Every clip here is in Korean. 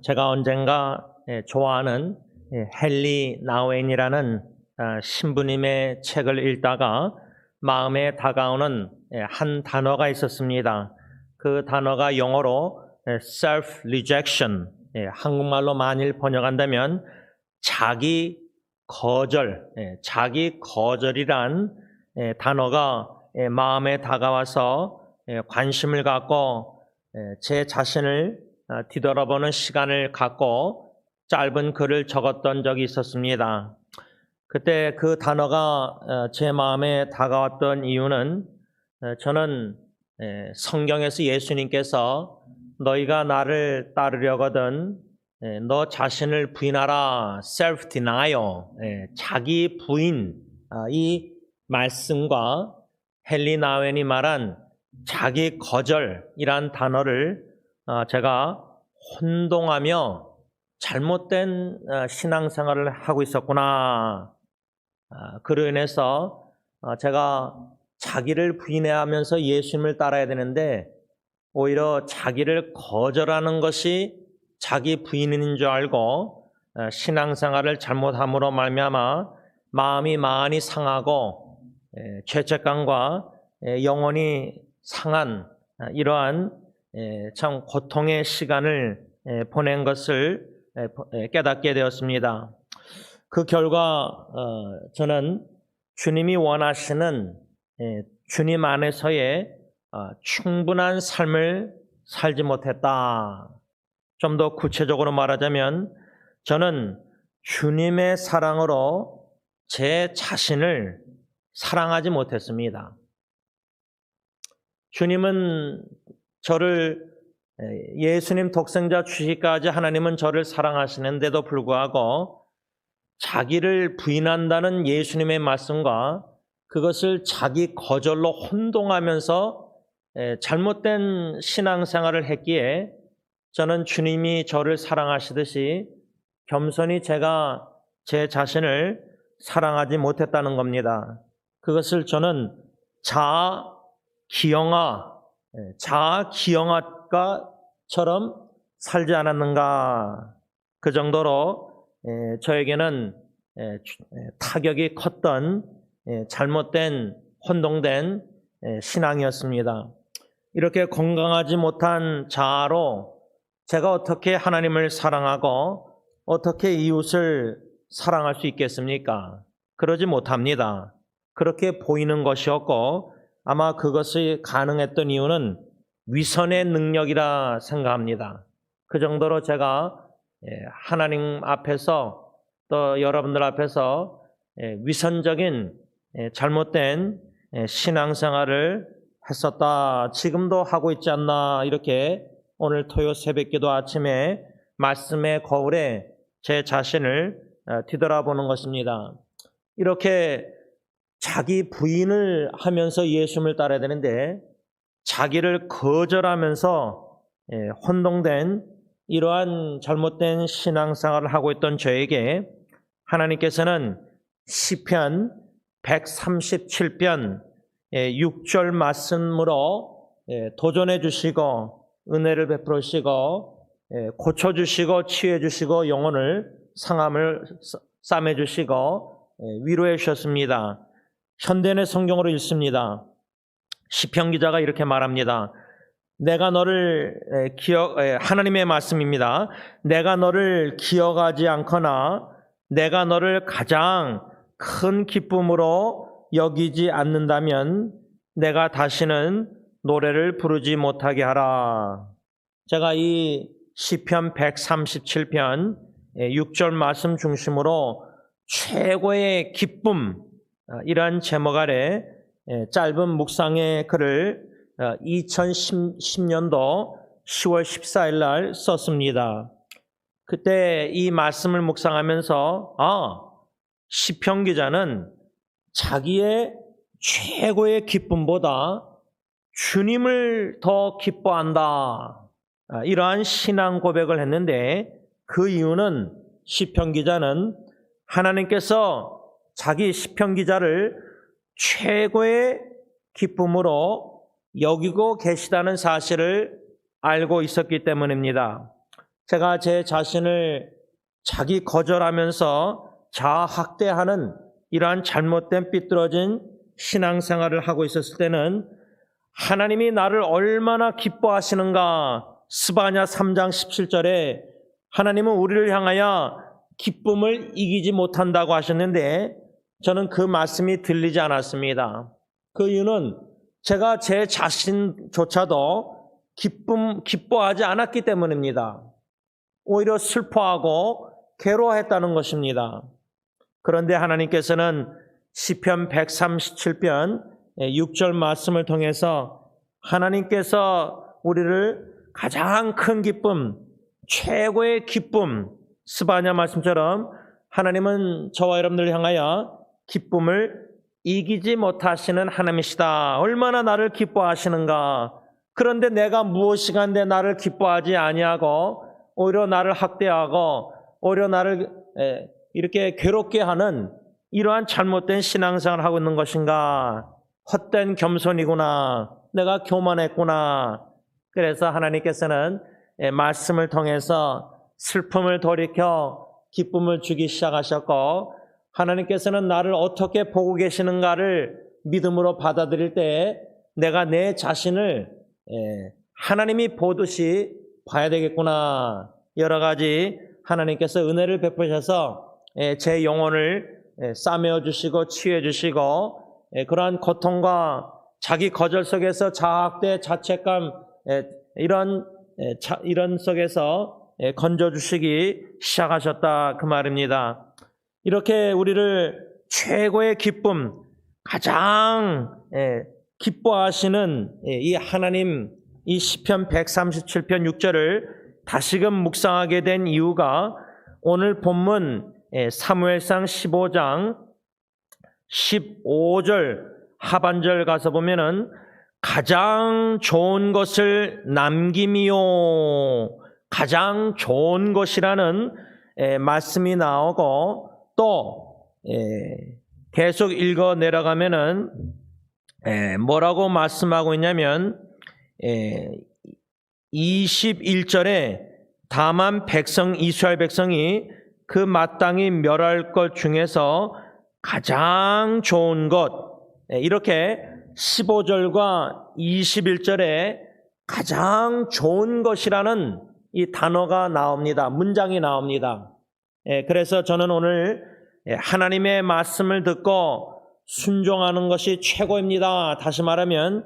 제가 언젠가 좋아하는 헨리 나우엔이라는 신부님의 책을 읽다가 마음에 다가오는 한 단어가 있었습니다. 그 단어가 영어로 self-rejection, 한국말로 만일 번역한다면 자기 거절, 자기 거절이란 단어가 마음에 다가와서 관심을 갖고 제 자신을 뒤돌아보는 시간을 갖고 짧은 글을 적었던 적이 있었습니다. 그때 그 단어가 제 마음에 다가왔던 이유는 저는 성경에서 예수님께서 너희가 나를 따르려거든 너 자신을 부인하라, self-denial, 자기 부인, 이 말씀과 헨리 나우엔이 말한 자기 거절이란 단어를 제가 혼동하며 잘못된 신앙생활을 하고 있었구나. 그로 인해서 제가 자기를 부인해야 하면서 예수님을 따라야 되는데 오히려 자기를 거절하는 것이 자기 부인인 줄 알고 신앙생활을 잘못함으로 말미암아 마음이 많이 상하고 죄책감과 영혼이 상한 이러한 참 고통의 시간을 보낸 것을 깨닫게 되었습니다. 그 결과 저는 주님이 원하시는 주님 안에서의 충분한 삶을 살지 못했다. 좀 더 구체적으로 말하자면 저는 주님의 사랑으로 제 자신을 사랑하지 못했습니다. 주님은 저를 예수님 독생자 주시기까지 하나님은 저를 사랑하시는데도 불구하고 자기를 부인한다는 예수님의 말씀과 그것을 자기 거절로 혼동하면서 잘못된 신앙생활을 했기에 저는 주님이 저를 사랑하시듯이 겸손히 제가 제 자신을 사랑하지 못했다는 겁니다. 그것을 저는 자아기영화처럼 살지 않았는가. 그 정도로 저에게는 타격이 컸던 잘못된 혼동된 신앙이었습니다. 이렇게 건강하지 못한 자아로 제가 어떻게 하나님을 사랑하고 어떻게 이웃을 사랑할 수 있겠습니까? 그러지 못합니다. 그렇게 보이는 것이었고 아마 그것이 가능했던 이유는 위선의 능력이라 생각합니다. 그 정도로 제가 하나님 앞에서 또 여러분들 앞에서 위선적인 잘못된 신앙생활을 했었다. 지금도 하고 있지 않나 이렇게 오늘 토요 새벽기도 아침에 말씀의 거울에 제 자신을 뒤돌아보는 것입니다. 이렇게 자기 부인을 하면서 예수님을 따라야 되는데 자기를 거절하면서 혼동된 이러한 잘못된 신앙생활을 하고 있던 저에게 하나님께서는 시편 137편 6절 말씀으로 도전해 주시고 은혜를 베풀어 주시고 고쳐주시고 치유해주시고 영혼을 상함을 싸매주시고 위로해 주셨습니다. 현대인의 성경으로 읽습니다. 시편 기자가 이렇게 말합니다. 내가 너를 하나님의 말씀입니다. 내가 너를 기억하지 않거나 내가 너를 가장 큰 기쁨으로 여기지 않는다면 내가 다시는 노래를 부르지 못하게 하라. 제가 이 시편 137편 6절 말씀 중심으로 최고의 기쁨 이런 제목 아래 짧은 묵상의 글을 2010년도 10월 14일 날 썼습니다. 그때 이 말씀을 묵상하면서 시편 기자는 자기의 최고의 기쁨보다 주님을 더 기뻐한다. 이러한 신앙 고백을 했는데 그 이유는 시편 기자는 하나님께서 자기 시편 기자를 최고의 기쁨으로 여기고 계시다는 사실을 알고 있었기 때문입니다. 제가 제 자신을 자기 거절하면서 자학대하는 이러한 잘못된 삐뚤어진 신앙생활을 하고 있었을 때는 하나님이 나를 얼마나 기뻐하시는가. 스바냐 3장 17절에 하나님은 우리를 향하여 기쁨을 이기지 못한다고 하셨는데 저는 그 말씀이 들리지 않았습니다. 그 이유는 제가 제 자신조차도 기뻐하지 않았기 때문입니다. 오히려 슬퍼하고 괴로워했다는 것입니다. 그런데 하나님께서는 시편 137편 6절 말씀을 통해서 하나님께서 우리를 가장 큰 기쁨, 최고의 기쁨, 스바냐 말씀처럼 하나님은 저와 여러분들을 향하여 기쁨을 이기지 못하시는 하나님이시다. 얼마나 나를 기뻐하시는가. 그런데 내가 무엇이간데 나를 기뻐하지 아니하고 오히려 나를 학대하고 오히려 나를 이렇게 괴롭게 하는 이러한 잘못된 신앙생활을 하고 있는 것인가. 헛된 겸손이구나. 내가 교만했구나. 그래서 하나님께서는 말씀을 통해서 슬픔을 돌이켜 기쁨을 주기 시작하셨고 하나님께서는 나를 어떻게 보고 계시는가를 믿음으로 받아들일 때 내가 내 자신을 하나님이 보듯이 봐야 되겠구나. 여러 가지 하나님께서 은혜를 베푸셔서 제 영혼을 싸매어 주시고 치유해 주시고 그러한 고통과 자기 거절 속에서 자학대, 자책감 이런 속에서 건져주시기 시작하셨다 그 말입니다. 이렇게 우리를 최고의 기쁨, 가장 기뻐하시는 이 하나님, 이 시편 137편 6절을 다시금 묵상하게 된 이유가 오늘 본문 사무엘상 15장 15절 하반절 가서 보면은 가장 좋은 것을 남김이요. 가장 좋은 것이라는 말씀이 나오고 또 계속 읽어 내려가면은 뭐라고 말씀하고 있냐면 21절에 다만 이스라엘 백성이 그 마땅히 멸할 것 중에서 가장 좋은 것 이렇게 15절과 21절에 가장 좋은 것이라는 이 단어가 나옵니다. 문장이 나옵니다. 그래서 저는 오늘 하나님의 말씀을 듣고 순종하는 것이 최고입니다. 다시 말하면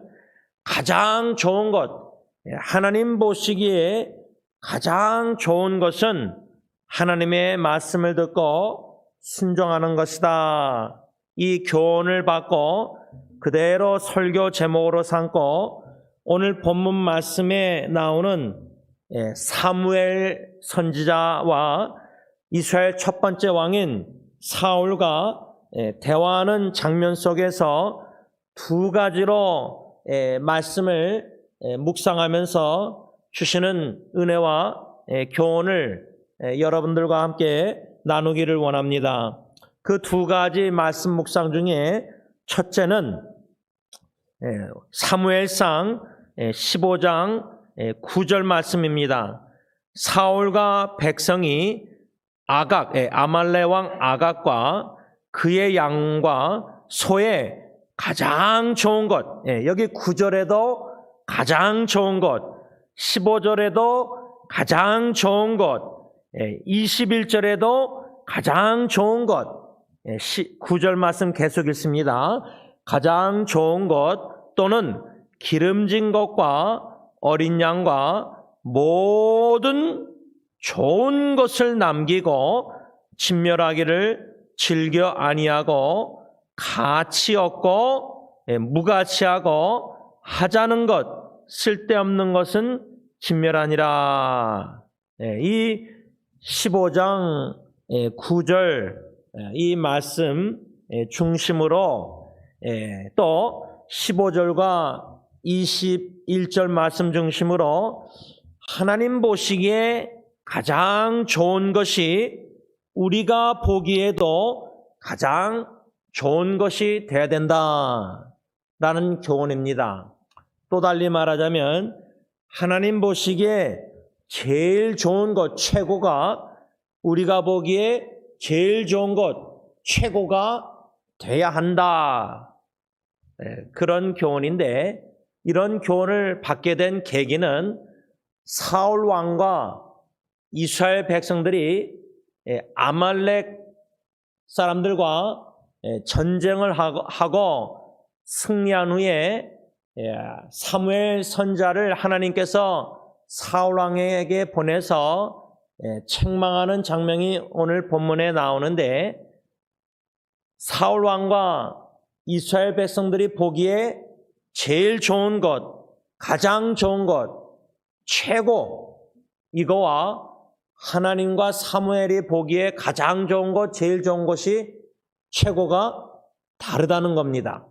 가장 좋은 것, 하나님 보시기에 가장 좋은 것은 하나님의 말씀을 듣고 순종하는 것이다. 이 교훈을 받고 그대로 설교 제목으로 삼고 오늘 본문 말씀에 나오는 사무엘 선지자와 이스라엘 첫 번째 왕인 사울과 대화하는 장면 속에서 두 가지로 말씀을 묵상하면서 주시는 은혜와 교훈을 여러분들과 함께 나누기를 원합니다. 그 두 가지 말씀 묵상 중에 첫째는 사무엘상 15장 9절 말씀입니다. 사울과 백성이 아말렉 왕 아각과 그의 양과 소의 가장 좋은 것, 여기 9절에도 가장 좋은 것, 15절에도 가장 좋은 것, 21절에도 가장 좋은 것, 9절 말씀 계속 읽습니다. 가장 좋은 것 또는 기름진 것과 어린 양과 모든 좋은 것을 남기고 진멸하기를 즐겨 아니하고 가치 없고 무가치하고 하자는 것 쓸데없는 것은 진멸하니라. 이 15장 9절 이 말씀 중심으로 또 15절과 21절 말씀 중심으로 하나님 보시기에 가장 좋은 것이 우리가 보기에도 가장 좋은 것이 되어야 된다라는 교훈입니다. 또 달리 말하자면 하나님 보시기에 제일 좋은 것, 최고가 우리가 보기에 제일 좋은 것, 최고가 돼야 한다. 그런 교훈인데 이런 교훈을 받게 된 계기는 사울 왕과 이스라엘 백성들이 아말렉 사람들과 전쟁을 하고 승리한 후에 사무엘 선지자를 하나님께서 사울 왕에게 보내서 책망하는 장면이 오늘 본문에 나오는데 사울 왕과 이스라엘 백성들이 보기에 제일 좋은 것, 가장 좋은 것, 최고 이거와 하나님과 사무엘이 보기에 가장 좋은 것, 제일 좋은 것이 최고가 다르다는 겁니다.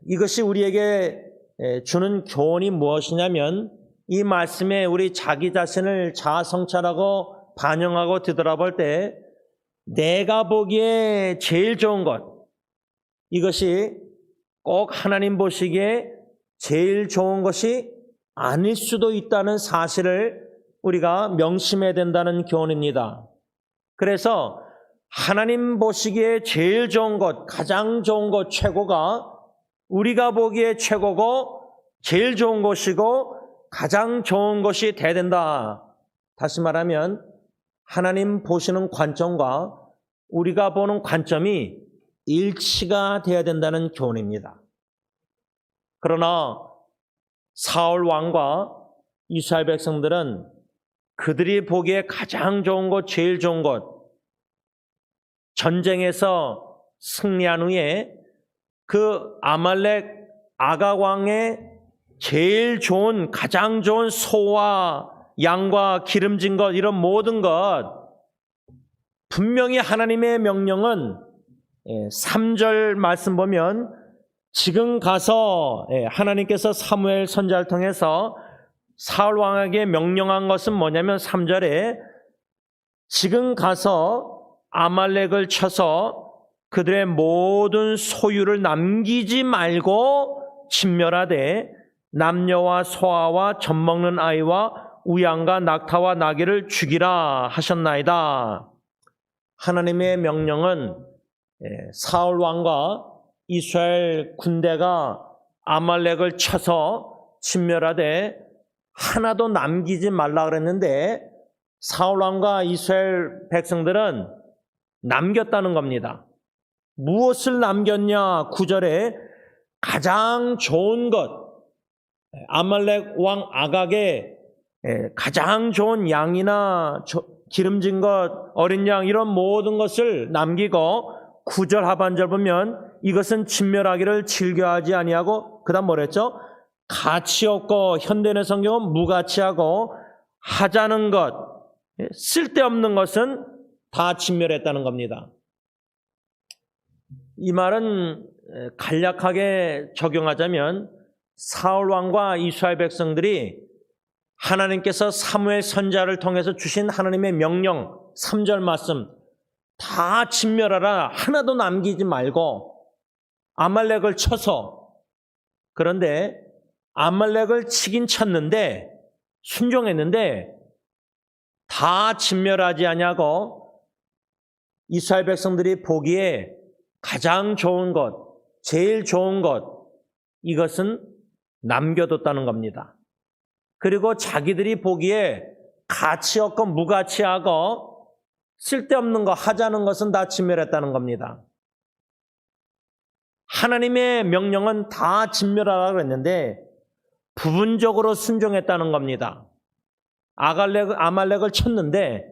이것이 우리에게 주는 교훈이 무엇이냐면 이 말씀에 우리 자기 자신을 자아 성찰하고 반영하고 뒤돌아볼 때 내가 보기에 제일 좋은 것 이것이 꼭 하나님 보시기에 제일 좋은 것이 아닐 수도 있다는 사실을 우리가 명심해야 된다는 교훈입니다. 그래서 하나님 보시기에 제일 좋은 것, 가장 좋은 것, 최고가 우리가 보기에 최고고 제일 좋은 것이고 가장 좋은 것이 돼야 된다. 다시 말하면 하나님 보시는 관점과 우리가 보는 관점이 일치가 돼야 된다는 교훈입니다. 그러나 사울 왕과 이스라엘 백성들은 그들이 보기에 가장 좋은 것, 제일 좋은 것, 전쟁에서 승리한 후에 그 아말렉 아각 왕의 제일 좋은, 가장 좋은 소와 양과 기름진 것, 이런 모든 것, 분명히 하나님의 명령은 3절 말씀 보면 지금 가서 하나님께서 사무엘 선지자를 통해서 사울 왕에게 명령한 것은 뭐냐면 3절에 지금 가서 아말렉을 쳐서 그들의 모든 소유를 남기지 말고 진멸하되 남녀와 소아와 젖먹는 아이와 우양과 낙타와 나귀를 죽이라 하셨나이다. 하나님의 명령은 사울 왕과 이스라엘 군대가 아말렉을 쳐서 진멸하되 하나도 남기지 말라 그랬는데 사울 왕과 이스라엘 백성들은 남겼다는 겁니다. 무엇을 남겼냐? 9절에 가장 좋은 것, 아말렉 왕 아각의 가장 좋은 양이나 기름진 것, 어린 양 이런 모든 것을 남기고 9절 하반절 보면 이것은 진멸하기를 즐겨하지 아니하고 그 다음 뭐랬죠? 가치 없고 현대의 성경은 무가치하고 하자는 것, 쓸데없는 것은 다 진멸했다는 겁니다. 이 말은 간략하게 적용하자면 사울 왕과 이스라엘 백성들이 하나님께서 사무엘 선지자를 통해서 주신 하나님의 명령 3절 말씀 다 진멸하라 하나도 남기지 말고 아말렉을 쳐서 그런데 아말렉을 치긴 쳤는데 순종했는데 다 진멸하지 아니하고 이스라엘 백성들이 보기에 가장 좋은 것, 제일 좋은 것 이것은 남겨뒀다는 겁니다. 그리고 자기들이 보기에 가치 없고 무가치하고 쓸데없는 거 하자는 것은 다 진멸했다는 겁니다. 하나님의 명령은 다 진멸하라고 했는데 부분적으로 순종했다는 겁니다. 아말렉을 쳤는데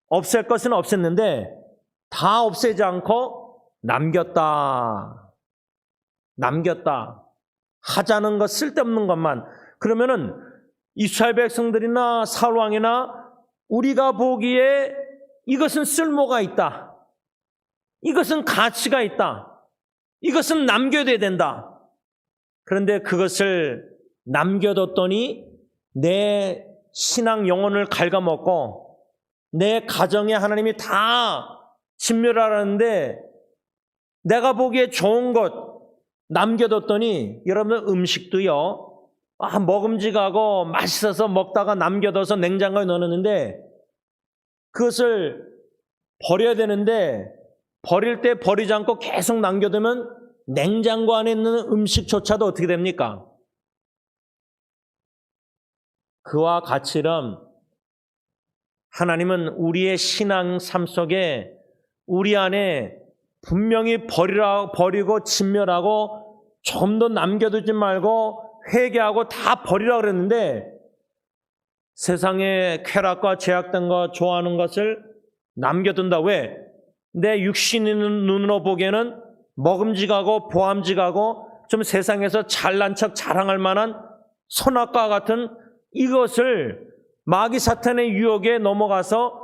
없앨 것은 없앴는데 다 없애지 않고 남겼다. 하자는 것 쓸데없는 것만. 그러면은 이스라엘 백성들이나 사울 왕이나 우리가 보기에 이것은 쓸모가 있다. 이것은 가치가 있다. 이것은 남겨둬야 된다. 그런데 그것을 남겨뒀더니 내 신앙 영혼을 갉아먹고 내 가정에 하나님이 다 진멸하라는데 내가 보기에 좋은 것 남겨뒀더니 여러분 음식도요 먹음직하고 맛있어서 먹다가 남겨둬서 냉장고에 넣어놨는데 그것을 버려야 되는데 버릴 때 버리지 않고 계속 남겨두면 냉장고 안에 있는 음식조차도 어떻게 됩니까? 그와 같이럼 하나님은 우리의 신앙 삶 속에 우리 안에 분명히 버리고 진멸하고 좀 더 남겨두지 말고 회개하고 다 버리라 그랬는데 세상의 쾌락과 제약된 것 좋아하는 것을 남겨둔다. 왜? 내 육신의 눈으로 보기에는 먹음직하고 보암직하고 좀 세상에서 잘난 척 자랑할 만한 선악과 같은 이것을 마귀 사탄의 유혹에 넘어가서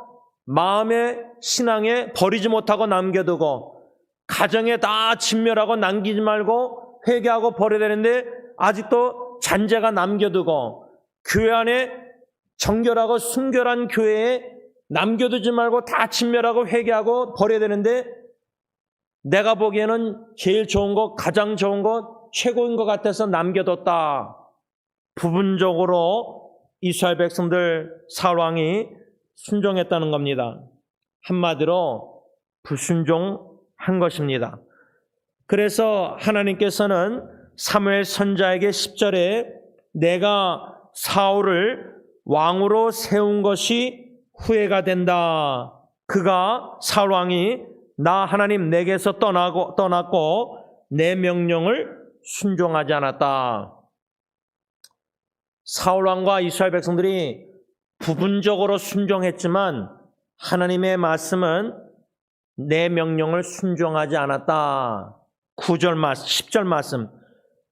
마음의 신앙에 버리지 못하고 남겨두고 가정에 다 진멸하고 남기지 말고 회개하고 버려야 되는데 아직도 잔재가 남겨두고 교회 안에 정결하고 순결한 교회에 남겨두지 말고 다 진멸하고 회개하고 버려야 되는데 내가 보기에는 제일 좋은 것, 가장 좋은 것, 최고인 것 같아서 남겨뒀다. 부분적으로 이스라엘 백성들 사울 왕이 순종했다는 겁니다. 한마디로 불순종한 것입니다. 그래서 하나님께서는 사무엘 선지자에게 10절에 내가 사울을 왕으로 세운 것이 후회가 된다. 그가 사울 왕이 나 하나님 내게서 떠났고 내 명령을 순종하지 않았다. 사울 왕과 이스라엘 백성들이 부분적으로 순종했지만 하나님의 말씀은 내 명령을 순종하지 않았다. 9절 말씀, 10절 말씀.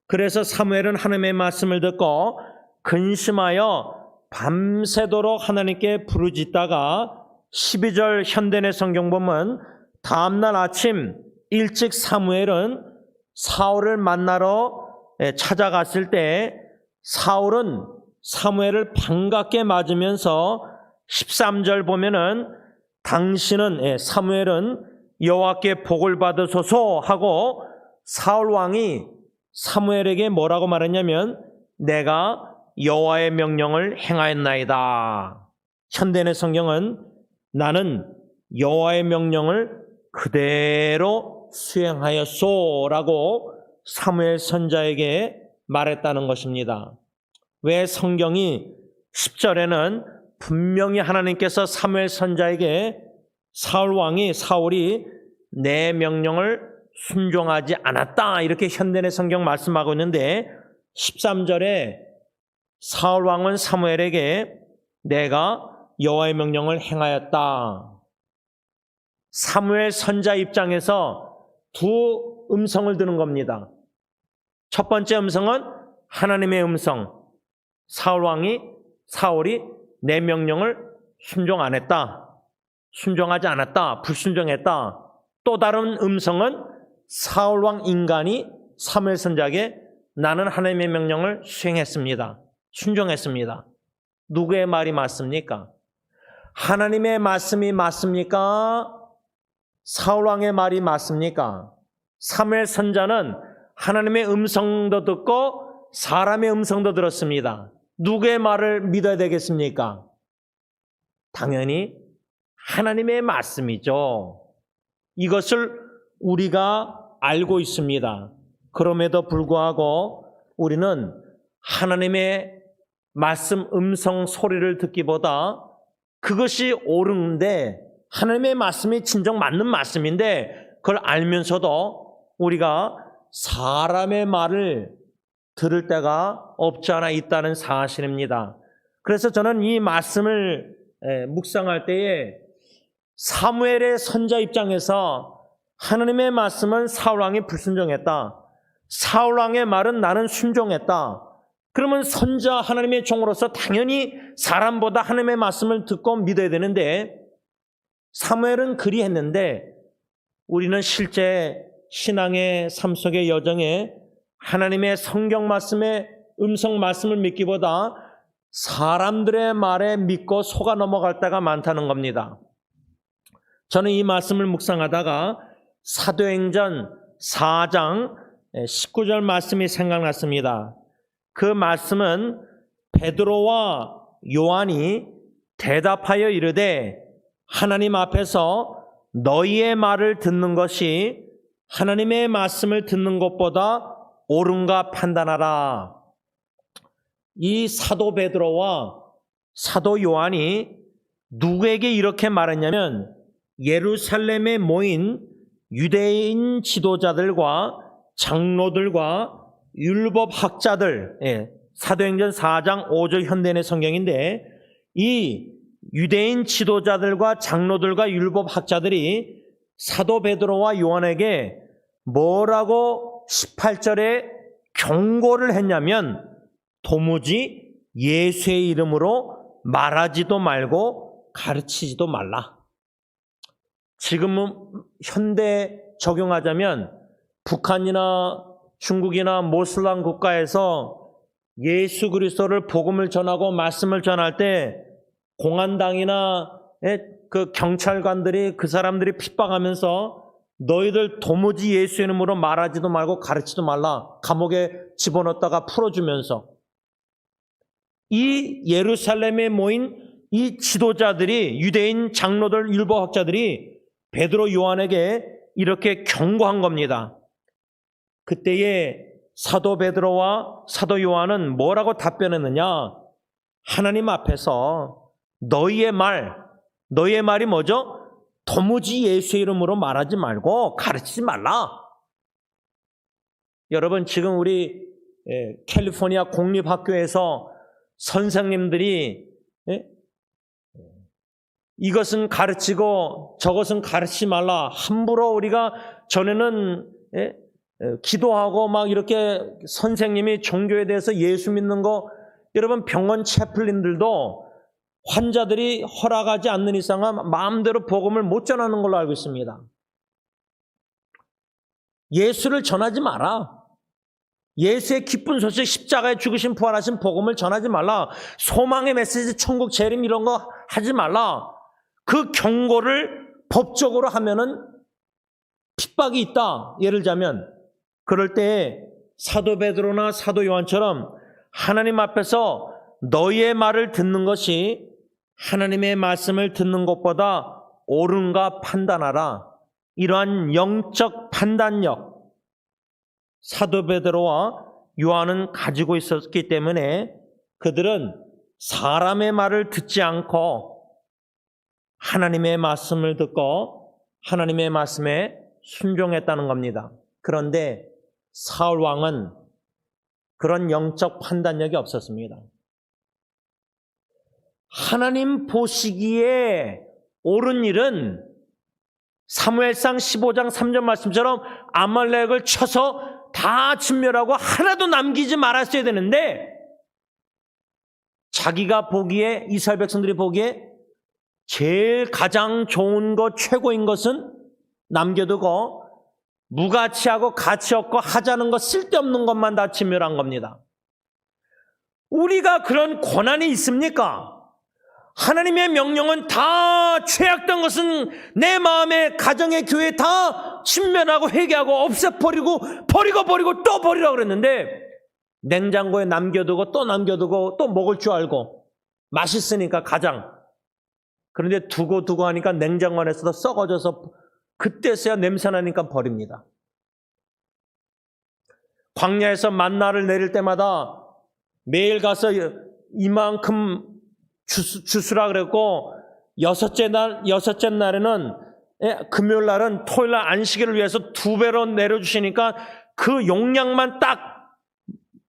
그래서 사무엘은 하나님의 말씀을 듣고 근심하여 밤새도록 하나님께 부르짖다가 12절 현대의 성경 보면 다음날 아침 일찍 사무엘은 사울을 만나러 찾아갔을 때 사울은 사무엘을 반갑게 맞으면서 13절 보면은 당신은 사무엘은 여호와께 복을 받으소서 하고 사울 왕이 사무엘에게 뭐라고 말했냐면 내가 여호와의 명령을 행하였나이다. 현대의 성경은 나는 여호와의 명령을 그대로 수행하였소라고 사무엘 선지자에게 말했다는 것입니다. 왜 성경이 10절에는 분명히 하나님께서 사무엘 선지자에게 사울이 내 명령을 순종하지 않았다 이렇게 현대의 성경 말씀하고 있는데 13절에 사울 왕은 사무엘에게 내가 여호와의 명령을 행하였다. 사무엘 선지자 입장에서 두 음성을 듣는 겁니다. 첫 번째 음성은 하나님의 음성. 사울이 내 명령을 순종 안 했다. 순종하지 않았다. 불순종했다. 또 다른 음성은 사울 왕 인간이 사무엘 선지자에게 나는 하나님의 명령을 수행했습니다. 순종했습니다. 누구의 말이 맞습니까? 하나님의 말씀이 맞습니까? 사울 왕의 말이 맞습니까? 사무엘 선지자는 하나님의 음성도 듣고 사람의 음성도 들었습니다. 누구의 말을 믿어야 되겠습니까? 당연히 하나님의 말씀이죠. 이것을 우리가 알고 있습니다. 그럼에도 불구하고 우리는 하나님의 말씀 음성 소리를 듣기보다 그것이 옳은데 하나님의 말씀이 진정 맞는 말씀인데 그걸 알면서도 우리가 사람의 말을 들을 때가 없지 않아 있다는 사실입니다. 그래서 저는 이 말씀을 묵상할 때에 사무엘의 선지자 입장에서 하나님의 말씀은 사울 왕이 불순종했다. 사울 왕의 말은 나는 순종했다. 그러면 선지자 하나님의 종으로서 당연히 사람보다 하나님의 말씀을 듣고 믿어야 되는데 사무엘은 그리했는데 우리는 실제 신앙의 삶 속의 여정에 하나님의 성경 말씀의 음성 말씀을 믿기보다 사람들의 말에 믿고 속아 넘어갈 때가 많다는 겁니다. 저는 이 말씀을 묵상하다가 사도행전 4장 19절 말씀이 생각났습니다. 그 말씀은 베드로와 요한이 대답하여 이르되 하나님 앞에서 너희의 말을 듣는 것이 하나님의 말씀을 듣는 것보다 옳은가 판단하라. 이 사도 베드로와 사도 요한이 누구에게 이렇게 말했냐면 예루살렘에 모인 유대인 지도자들과 장로들과 율법학자들, 사도행전 4장 5절 현대인의 성경인데 이 유대인 지도자들과 장로들과 율법학자들이 사도 베드로와 요한에게 뭐라고 18절에 경고를 했냐면 도무지 예수의 이름으로 말하지도 말고 가르치지도 말라. 지금은 현대 적용하자면 북한이나 중국이나 모슬람 국가에서 예수 그리스도를 복음을 전하고 말씀을 전할 때 공안당이나 그 경찰관들이 그 사람들이 핍박하면서 너희들 도무지 예수 이름으로 말하지도 말고 가르치지도 말라. 감옥에 집어넣었다가 풀어주면서 이 예루살렘에 모인 이 지도자들이 유대인 장로들 율법학자들이 베드로 요한에게 이렇게 경고한 겁니다. 그때에 사도 베드로와 사도 요한은 뭐라고 답변했느냐? 하나님 앞에서 너희의 말이 뭐죠? 도무지 예수의 이름으로 말하지 말고 가르치지 말라. 여러분 지금 우리 캘리포니아 공립학교에서 선생님들이 이것은 가르치고 저것은 가르치지 말라. 함부로 우리가 전에는 기도하고 막 이렇게 선생님이 종교에 대해서 예수 믿는 거 여러분 병원 채플린들도 환자들이 허락하지 않는 이상은 마음대로 복음을 못 전하는 걸로 알고 있습니다. 예수를 전하지 마라. 예수의 기쁜 소식 십자가에 죽으신 부활하신 복음을 전하지 말라. 소망의 메시지 천국 재림 이런 거 하지 말라. 그 경고를 법적으로 하면은 핍박이 있다. 예를 들자면 그럴 때 사도 베드로나 사도 요한처럼 하나님 앞에서 너희의 말을 듣는 것이 하나님의 말씀을 듣는 것보다 옳은가 판단하라. 이러한 영적 판단력 사도 베드로와 요한은 가지고 있었기 때문에 그들은 사람의 말을 듣지 않고 하나님의 말씀을 듣고 하나님의 말씀에 순종했다는 겁니다. 그런데 사울 왕은 그런 영적 판단력이 없었습니다. 하나님 보시기에 옳은 일은 사무엘상 15장 3절 말씀처럼 아말렉을 쳐서 다 진멸하고 하나도 남기지 말았어야 되는데 자기가 보기에 이스라엘 백성들이 보기에 제일 가장 좋은 것 최고인 것은 남겨두고 무가치하고 가치 없고 하자는 것 쓸데없는 것만 다 진멸한 겁니다. 우리가 그런 권한이 있습니까? 하나님의 명령은 다 죄악된 것은 내 마음에 가정의 교회에 다 진멸하고 회개하고 없애버리고 버리고 또 버리라고 그랬는데 냉장고에 남겨두고 또 먹을 줄 알고 맛있으니까 가장 그런데 두고 하니까 냉장고 안에서도 썩어져서 그때서야 냄새나니까 버립니다. 광야에서 만나를 내릴 때마다 매일 가서 이만큼 주스라 그랬고 여섯째 날에는 금요일 날은 토요일 날 안식일을 위해서 2배로 내려주시니까 그 용량만 딱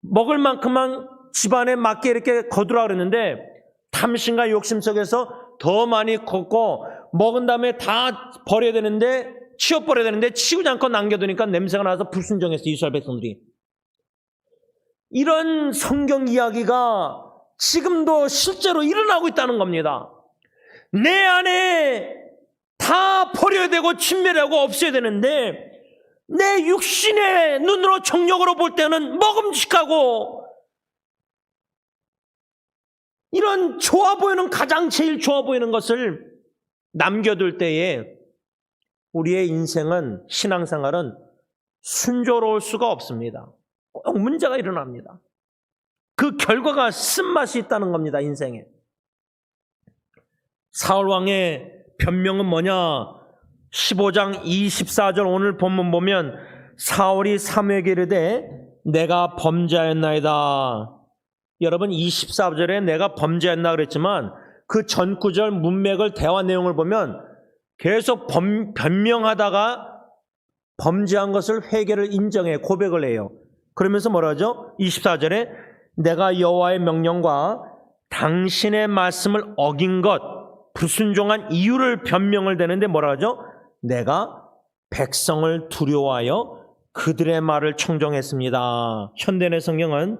먹을 만큼만 집안에 맞게 이렇게 거두라 그랬는데 탐심과 욕심 속에서 더 많이 걷고 먹은 다음에 다 버려야 되는데 치워버려야 되는데 치우지 않고 남겨두니까 냄새가 나서 불순종했어요. 이스라엘 백성들이. 이런 성경 이야기가 지금도 실제로 일어나고 있다는 겁니다. 내 안에 다 버려야 되고 진멸하고 없애야 되는데 내 육신의 눈으로 정력으로 볼 때는 먹음직하고 이런 좋아 보이는 가장 제일 좋아 보이는 것을 남겨둘 때에 우리의 인생은 신앙생활은 순조로울 수가 없습니다. 꼭 문제가 일어납니다. 그 결과가 쓴맛이 있다는 겁니다. 인생에. 사울 왕의 변명은 뭐냐? 15장 24절 오늘 본문 보면 사울이 사무엘에게 이르되 내가 범죄하였나이다. 여러분 24절에 내가 범죄했나 그랬지만 그 전 구절 문맥을 대화 내용을 보면 계속 변명하다가 범죄한 것을 회개를 인정해 고백을 해요. 그러면서 뭐라 하죠? 24절에 내가 여호와의 명령과 당신의 말씀을 어긴 것 불순종한 이유를 변명을 대는데 뭐라 하죠? 내가 백성을 두려워하여 그들의 말을 청종했습니다. 현대내 성경은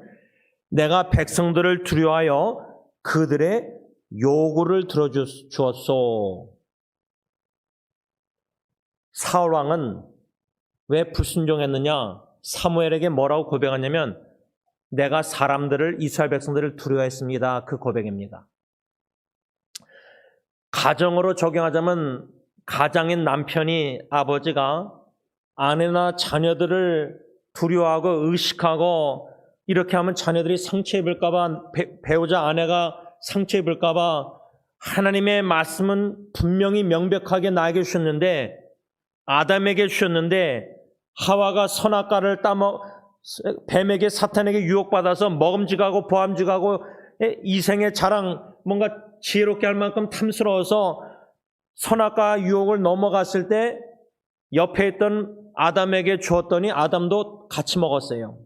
내가 백성들을 두려워하여 그들의 요구를 들어주었소. 사울 왕은 왜 불순종했느냐? 사무엘에게 뭐라고 고백하냐면 내가 사람들을 이스라엘 백성들을 두려워했습니다. 그 고백입니다. 가정으로 적용하자면 가장인 남편이 아버지가 아내나 자녀들을 두려워하고 의식하고 이렇게 하면 자녀들이 상처 입을까 봐 배우자 아내가 상처 입을까 봐 하나님의 말씀은 분명히 명백하게 나에게 주셨는데 아담에게 주셨는데 하와가 선악과를 뱀에게 사탄에게 유혹받아서 먹음직하고 보암직하고 이생의 자랑 뭔가 지혜롭게 할 만큼 탐스러워서 선악과 유혹을 넘어갔을 때 옆에 있던 아담에게 주었더니 아담도 같이 먹었어요.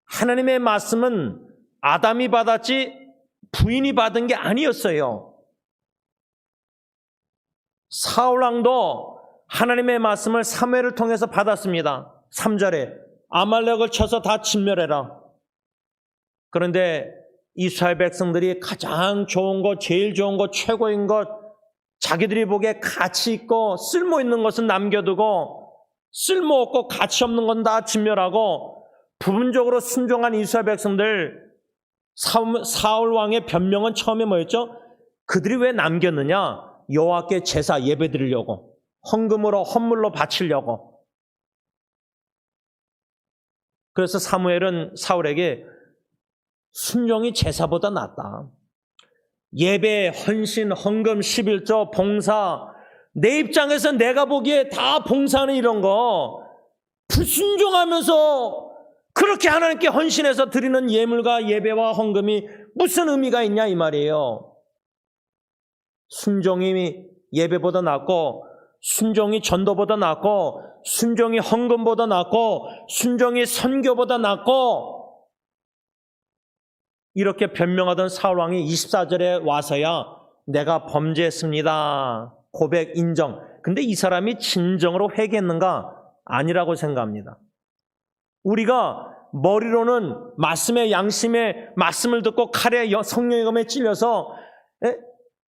하나님의 말씀은 아담이 받았지 부인이 받은 게 아니었어요. 사울 왕도 하나님의 말씀을 사무엘을 통해서 받았습니다. 3절에 아말렉을 쳐서 다 진멸해라. 그런데 이스라엘 백성들이 가장 좋은 것, 제일 좋은 것, 최고인 것, 자기들이 보기에 가치 있고 쓸모 있는 것은 남겨두고 쓸모없고 가치 없는 건 다 진멸하고 부분적으로 순종한 이스라엘 백성들, 사울 왕의 변명은 처음에 뭐였죠? 그들이 왜 남겼느냐? 여호와께 제사 예배 드리려고, 헌금으로 헌물로 바치려고. 그래서 사무엘은 사울에게 순종이 제사보다 낫다. 예배, 헌신, 헌금, 11조, 봉사, 내 입장에서 내가 보기에 다 봉사하는 이런 거 불순종하면서 그렇게 하나님께 헌신해서 드리는 예물과 예배와 헌금이 무슨 의미가 있냐 이 말이에요. 순종이 예배보다 낫고 순종이 전도보다 낫고 순종이 헌금보다 낫고 순종이 선교보다 낫고 이렇게 변명하던 사울 왕이 24절에 와서야 내가 범죄했습니다. 고백 인정. 근데 이 사람이 진정으로 회개했는가? 아니라고 생각합니다. 우리가 머리로는 말씀의 양심의 말씀을 듣고 칼에 성령의 검에 찔려서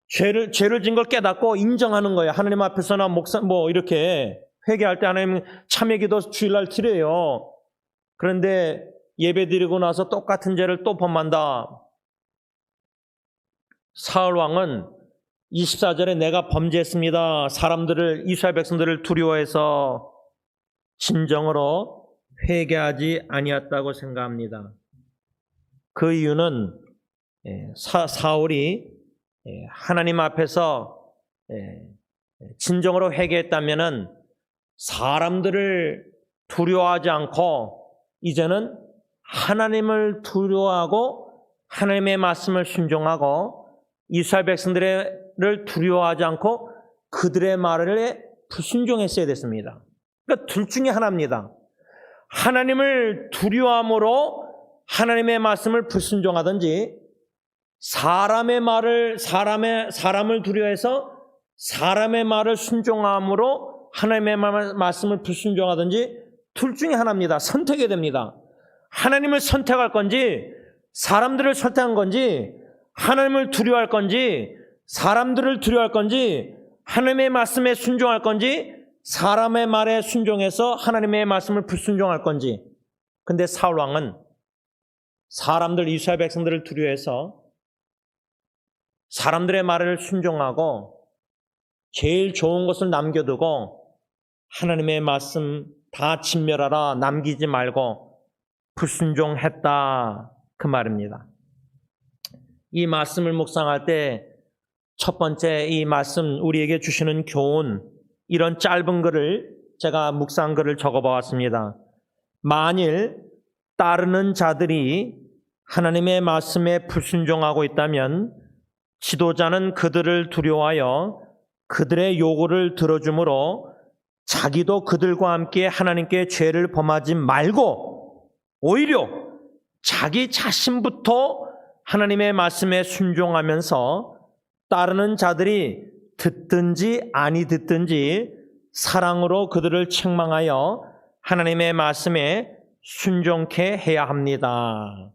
죄를 진 걸 깨닫고 인정하는 거예요. 하나님 앞에서나 목사 이렇게 회개할 때 하나님 참회기도 주일날 드려요. 그런데 예배 드리고 나서 똑같은 죄를 또 범한다. 사울 왕은 24절에 내가 범죄했습니다. 사람들을 이스라엘 백성들을 두려워해서 진정으로 회개하지 아니었다고 생각합니다. 그 이유는 사울이 하나님 앞에서 진정으로 회개했다면은 사람들을 두려워하지 않고 이제는 하나님을 두려워하고 하나님의 말씀을 순종하고 이스라엘 백성들을 두려워하지 않고 그들의 말을 불순종했어야 됐습니다. 그러니까 둘 중에 하나입니다. 하나님을 두려워함으로 하나님의 말씀을 불순종하든지 사람을 두려워해서 사람의 말을 순종함으로 하나님의 말씀을 불순종하든지 둘 중에 하나입니다. 선택해야 됩니다. 하나님을 선택할 건지 사람들을 선택한 건지 하나님을 두려워할 건지 사람들을 두려워할 건지 하나님의 말씀에 순종할 건지 사람의 말에 순종해서 하나님의 말씀을 불순종할 건지. 근데 사울 왕은 사람들 이스라엘 백성들을 두려워해서 사람들의 말을 순종하고 제일 좋은 것을 남겨두고 하나님의 말씀 다 진멸하라 남기지 말고 불순종했다 그 말입니다. 이 말씀을 묵상할 때 첫 번째 이 말씀 우리에게 주시는 교훈, 이런 짧은 글을 제가 묵상글을 적어보았습니다. 만일 따르는 자들이 하나님의 말씀에 불순종하고 있다면 지도자는 그들을 두려워하여 그들의 요구를 들어주므로 자기도 그들과 함께 하나님께 죄를 범하지 말고 오히려 자기 자신부터 하나님의 말씀에 순종하면서 따르는 자들이 듣든지 아니 듣든지 사랑으로 그들을 책망하여 하나님의 말씀에 순종케 해야 합니다.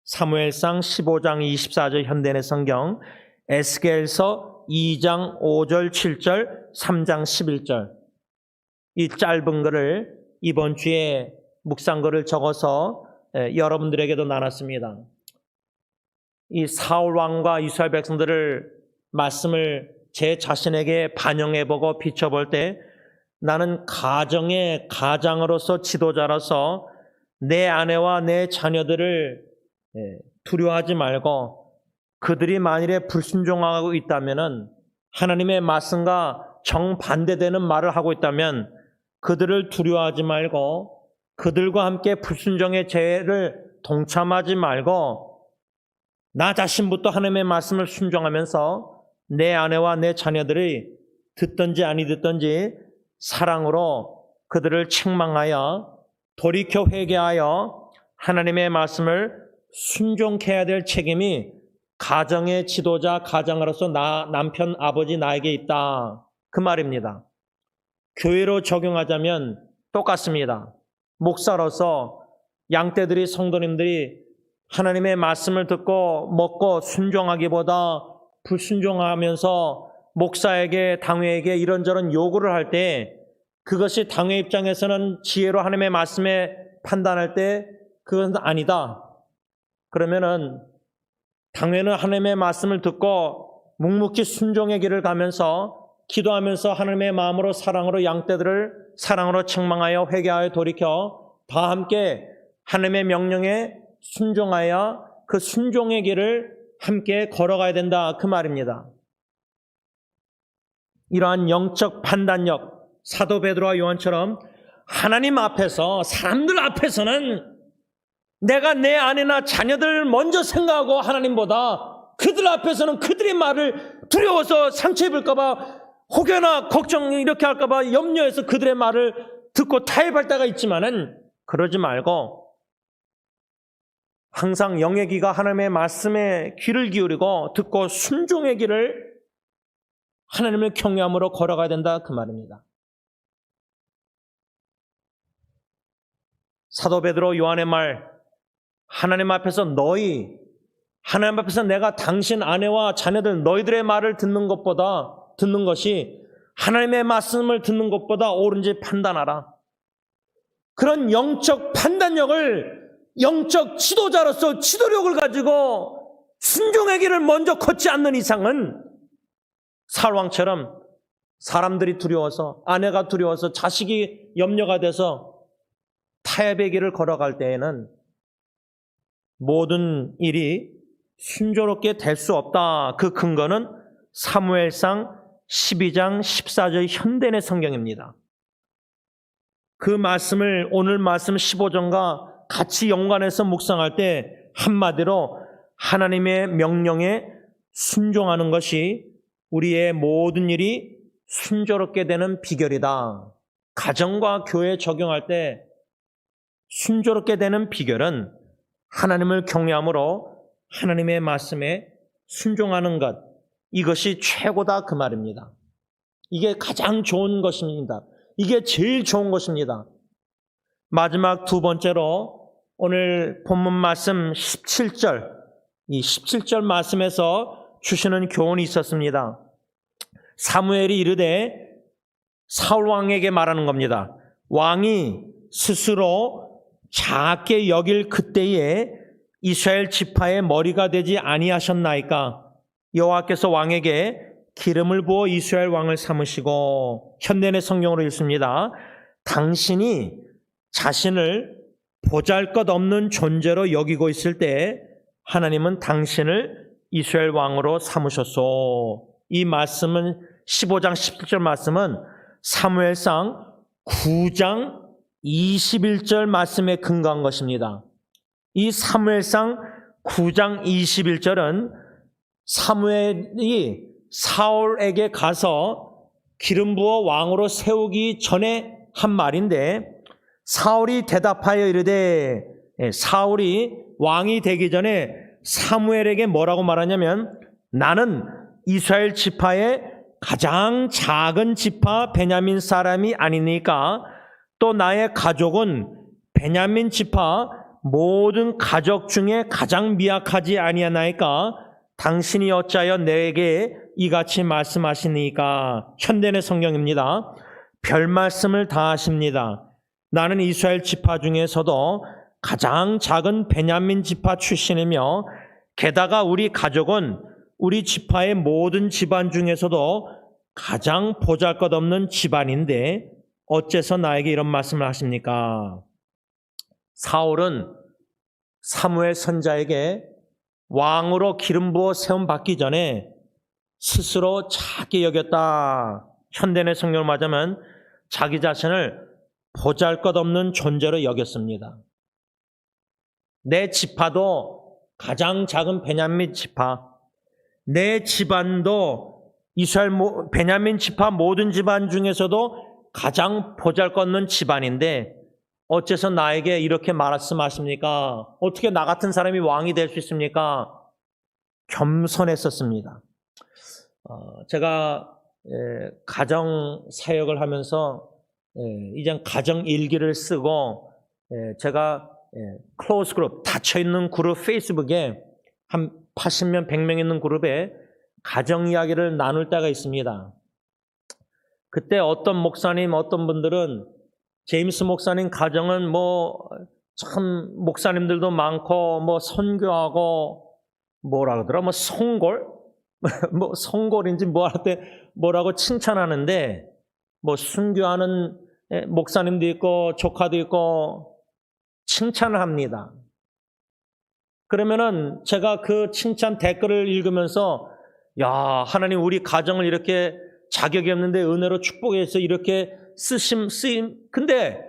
사무엘상 15장 24절 현대인의 성경, 에스겔서 2장 5절 7절 3장 11절, 이 짧은 글을 이번 주에 묵상글을 적어서 여러분들에게도 나눴습니다. 이 사울 왕과 이스라엘 백성들을 말씀을 제 자신에게 반영해보고 비춰볼 때 나는 가정의 가장으로서 지도자로서 내 아내와 내 자녀들을 두려워하지 말고 그들이 만일에 불순종하고 있다면, 하나님의 말씀과 정반대되는 말을 하고 있다면 그들을 두려워하지 말고 그들과 함께 불순종의 죄를 동참하지 말고 나 자신부터 하나님의 말씀을 순종하면서 내 아내와 내 자녀들이 듣든지 아니 듣든지 사랑으로 그들을 책망하여 돌이켜 회개하여 하나님의 말씀을 순종케 해야 될 책임이 가정의 지도자, 가장으로서 남편, 아버지 나에게 있다 그 말입니다. 교회로 적용하자면 똑같습니다. 목사로서 양떼들이, 성도님들이 하나님의 말씀을 듣고 먹고 순종하기보다 불순종하면서 목사에게, 당회에게 이런저런 요구를 할 때 그것이 당회 입장에서는 지혜로 하나님의 말씀에 판단할 때 그것은 아니다. 그러면은 당회는 하나님의 말씀을 듣고 묵묵히 순종의 길을 가면서 기도하면서 하나님의 마음으로 사랑으로 양떼들을 사랑으로 책망하여 회개하여 돌이켜 다 함께 하나님의 명령에 순종하여 그 순종의 길을 함께 걸어가야 된다 그 말입니다. 이러한 영적 판단력, 사도 베드로와 요한처럼 하나님 앞에서, 사람들 앞에서는 내가 내 아내나 자녀들을 먼저 생각하고 하나님보다 그들 앞에서는 그들의 말을 두려워서 상처 입을까 봐, 혹여나 걱정 이렇게 할까 봐 염려해서 그들의 말을 듣고 타협할 때가 있지만은 그러지 말고 항상 영의 귀가 하나님의 말씀에 귀를 기울이고 듣고 순종의 길을 하나님을 경외함으로 걸어가야 된다 그 말입니다. 사도 베드로 요한의 말, 하나님 앞에서 하나님 앞에서 내가 당신 아내와 자녀들 너희들의 말을 듣는 것이 하나님의 말씀을 듣는 것보다 옳은지 판단하라. 그런 영적 판단력을 영적 지도자로서 지도력을 가지고 순종의 길을 먼저 걷지 않는 이상은 사울왕처럼 사람들이 두려워서, 아내가 두려워서, 자식이 염려가 돼서 타협의 길을 걸어갈 때에는 모든 일이 순조롭게 될 수 없다. 그 근거는 사무엘상 12장 14절 현대인의 성경입니다. 그 말씀을 오늘 말씀 15절과 같이 연관해서 묵상할 때 한마디로 하나님의 명령에 순종하는 것이 우리의 모든 일이 순조롭게 되는 비결이다. 가정과 교회에 적용할 때 순조롭게 되는 비결은 하나님을 경외함으로 하나님의 말씀에 순종하는 것, 이것이 최고다 그 말입니다. 이게 가장 좋은 것입니다. 이게 제일 좋은 것입니다. 마지막 두 번째로 오늘 본문 말씀 17절, 이 17절 말씀에서 주시는 교훈이 있었습니다. 사무엘이 이르되 사울 왕에게 말하는 겁니다. 왕이 스스로 작게 여길 그때에 이스라엘 지파의 머리가 되지 아니하셨나이까? 여호와께서 왕에게 기름을 부어 이스라엘 왕을 삼으시고, 현대의 성경으로 읽습니다. 당신이 자신을 보잘것없는 존재로 여기고 있을 때 하나님은 당신을 이스라엘 왕으로 삼으셨소. 이 말씀은 15장 17절 말씀은 사무엘상 9장 21절 말씀에 근거한 것입니다. 이 사무엘상 9장 21절은 사무엘이 사울에게 가서 기름 부어 왕으로 세우기 전에 한 말인데, 사울이 대답하여 이르되, 사울이 왕이 되기 전에 사무엘에게 뭐라고 말하냐면, 나는 이스라엘 지파의 가장 작은 지파 베냐민 사람이 아니니까, 또 나의 가족은 베냐민 지파 모든 가족 중에 가장 미약하지 아니하나이까 당신이 어찌하여 내게 이같이 말씀하시니까. 현대의 성경입니다. 별 말씀을 다 하십니다. 나는 이스라엘 지파 중에서도 가장 작은 베냐민 지파 출신이며, 게다가 우리 가족은 우리 지파의 모든 집안 중에서도 가장 보잘것없는 집안인데 어째서 나에게 이런 말씀을 하십니까? 사울은 사무엘 선지자에게 왕으로 기름 부어 세움 받기 전에 스스로 작게 여겼다. 현대의 성경을 맞으면 자기 자신을 보잘것없는 존재로 여겼습니다. 내 지파도 가장 작은 베냐민 지파, 내 집안도 이스라엘 베냐민 지파 모든 집안 중에서도 가장 보잘것없는 집안인데 어째서 나에게 이렇게 말씀하십니까? 어떻게 나 같은 사람이 왕이 될 수 있습니까? 겸손했었습니다. 제가 가정 사역을 하면서 이제 가정 일기를 쓰고, 제가 클로즈 그룹, 닫혀있는 그룹 페이스북에 한 80명, 100명 있는 그룹에 가정 이야기를 나눌 때가 있습니다. 그때 어떤 목사님, 어떤 분들은 제임스 목사님 가정은 참 목사님들도 많고 선교하고 뭐라 그러더라, 성골? 성골인지 할 때 뭐라고 칭찬하는데, 순교하는 목사님도 있고 조카도 있고 칭찬을 합니다. 그러면은 제가 그 칭찬 댓글을 읽으면서, 야, 하나님 우리 가정을 이렇게 자격이 없는데 은혜로 축복해서 이렇게 쓰임. 근데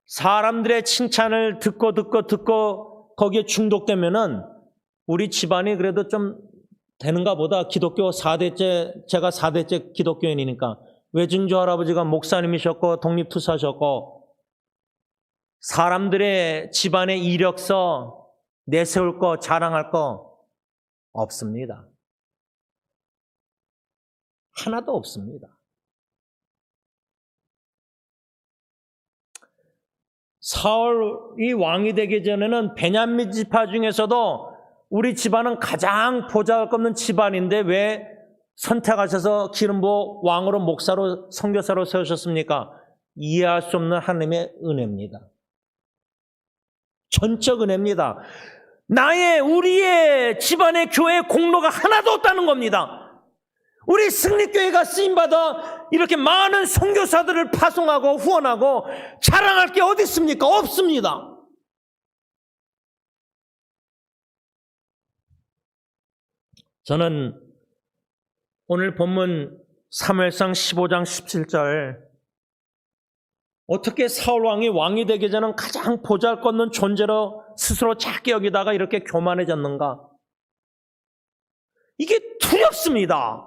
사람들의 칭찬을 듣고 거기에 중독되면은 우리 집안이 그래도 좀 되는가 보다. 기독교 4대째, 제가 4대째 기독교인이니까 외증조 할아버지가 목사님이셨고 독립투사셨고, 사람들의 집안의 이력서 내세울 거, 자랑할 거 없습니다. 하나도 없습니다. 사울이 왕이 되기 전에는 베냐민 지파 중에서도 우리 집안은 가장 보잘것없는 집안인데 왜 선택하셔서 기름 부어 왕으로, 목사로, 선교사로 세우셨습니까? 이해할 수 없는 하나님의 은혜입니다. 전적 은혜입니다. 우리의 집안의 교회 공로가 하나도 없다는 겁니다. 우리 승리교회가 쓰임받아 이렇게 많은 선교사들을 파송하고 후원하고 자랑할 게 어디 있습니까? 없습니다. 저는 오늘 본문 사무엘상 15장 17절, 어떻게 사울왕이 왕이 되기 전에 가장 보잘것없는 존재로 스스로 작게 여기다가 이렇게 교만해졌는가? 이게 두렵습니다.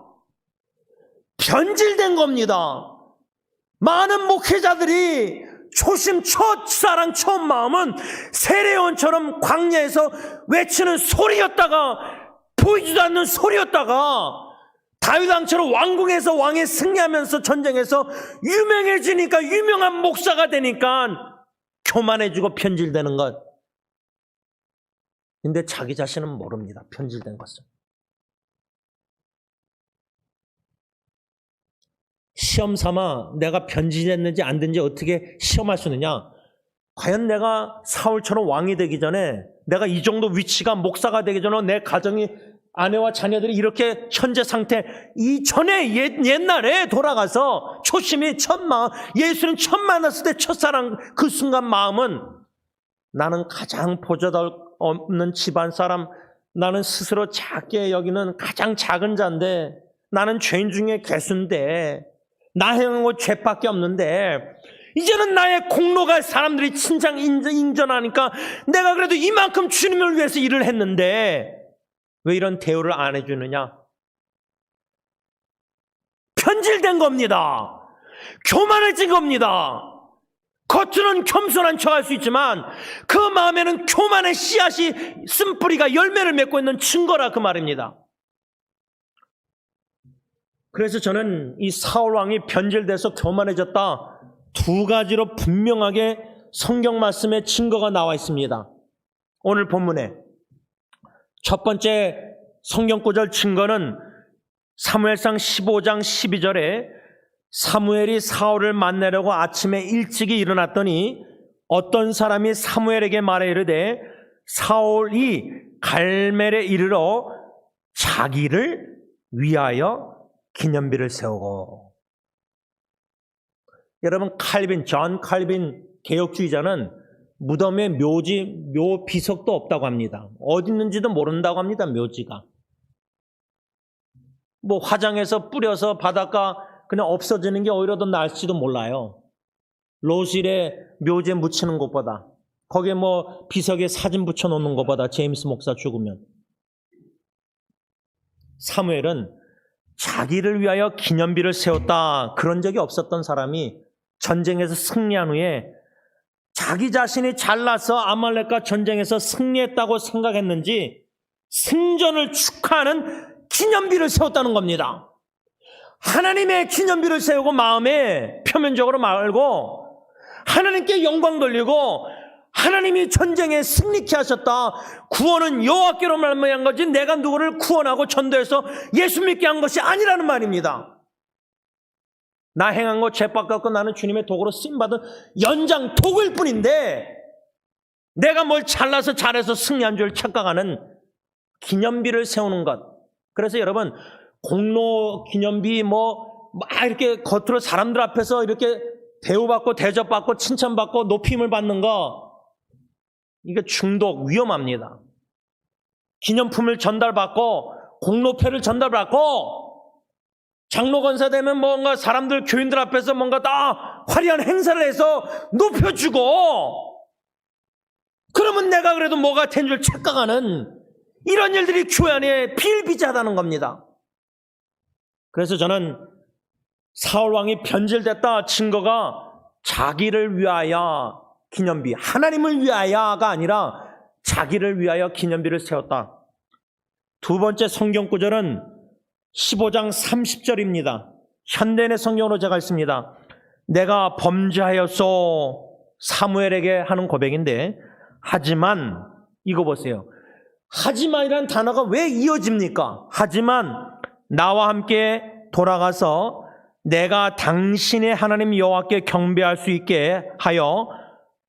변질된 겁니다. 많은 목회자들이 첫사랑 처음 마음은 세례요한처럼 광야에서 외치는 소리였다가, 보이지도 않는 소리였다가, 다윗왕처럼 왕궁에서 왕에 승리하면서 전쟁에서 유명해지니까, 유명한 목사가 되니까 교만해지고 편질되는 것. 근데 자기 자신은 모릅니다. 편질된 것을. 시험 삼아 내가 변질됐는지 안 된지 어떻게 시험할 수 있느냐? 과연 내가 사울처럼 왕이 되기 전에, 내가 이 정도 위치가 목사가 되기 전에 내 가정이, 아내와 자녀들이 이렇게 현재 상태, 이전에 옛날에 돌아가서 초심이 첫 마음, 예수님 처음 만났을 때 첫사랑 그 순간 마음은 나는 가장 보잘것없는 집안 사람, 나는 스스로 작게 여기는 가장 작은 자인데, 나는 죄인 중에 괴수인데, 나 행한 거 죄밖에 없는데, 이제는 나의 공로가 사람들이 칭찬 인정하니까 내가 그래도 이만큼 주님을 위해서 일을 했는데 왜 이런 대우를 안 해주느냐? 편질된 겁니다. 교만해진 겁니다. 겉으로는 겸손한 척할 수 있지만 그 마음에는 교만의 씨앗이 쓴뿌리가 열매를 맺고 있는 증거라 그 말입니다. 그래서 저는 이 사울 왕이 변질돼서 교만해졌다, 두 가지로 분명하게 성경 말씀에 증거가 나와 있습니다. 오늘 본문에 첫 번째 성경 구절 증거는 사무엘상 15장 12절에 사무엘이 사울을 만나려고 아침에 일찍이 일어났더니 어떤 사람이 사무엘에게 말해 이르되 사울이 갈멜에 이르러 자기를 위하여 기념비를 세우고. 여러분, 존 칼빈 개혁주의자는 무덤에 묘 비석도 없다고 합니다. 어디 있는지도 모른다고 합니다. 묘지가 뭐 화장해서 뿌려서 바닷가 그냥 없어지는 게 오히려 더 나을지도 몰라요. 로실에 묘지에 묻히는 것보다, 거기에 뭐 비석에 사진 붙여놓는 것보다, 제임스 목사 죽으면. 사무엘은 자기를 위하여 기념비를 세웠다, 그런 적이 없었던 사람이 전쟁에서 승리한 후에 자기 자신이 잘나서 아말렉과 전쟁에서 승리했다고 생각했는지 승전을 축하하는 기념비를 세웠다는 겁니다. 하나님의 기념비를 세우고 마음에 표면적으로 말고 하나님께 영광 돌리고 하나님이 전쟁에 승리케 하셨다, 구원은 여호와께로 말미암은 거지 내가 누구를 구원하고 전도해서 예수 믿게 한 것이 아니라는 말입니다. 나 행한 거 죄밖에 없고 나는 주님의 도구로 쓰임받은 연장 도구일 뿐인데 내가 뭘 잘나서 잘해서 승리한 줄 착각하는 기념비를 세우는 것. 그래서 여러분, 공로 기념비 막 이렇게 겉으로 사람들 앞에서 이렇게 대우받고 대접받고 칭찬받고 높임을 받는 거, 이게 중독, 위험합니다. 기념품을 전달받고 공로패를 전달받고 장로 권사 되면 뭔가 사람들, 교인들 앞에서 뭔가 다 화려한 행사를 해서 높여주고, 그러면 내가 그래도 뭐가 된 줄 착각하는 이런 일들이 교회 안에 비일비재하다는 겁니다. 그래서 저는 사울 왕이 변질됐다 증거가 자기를 위하여 기념비, 하나님을 위하여가 아니라 자기를 위하여 기념비를 세웠다. 두 번째 성경 구절은 15장 30절입니다. 현대인의 성경으로 제가 읽습니다. 내가 범죄하였소, 사무엘에게 하는 고백인데, 하지만, 이거 보세요. 하지만이라는 단어가 왜 이어집니까? 하지만 나와 함께 돌아가서 내가 당신의 하나님 여호와께 경배할 수 있게 하여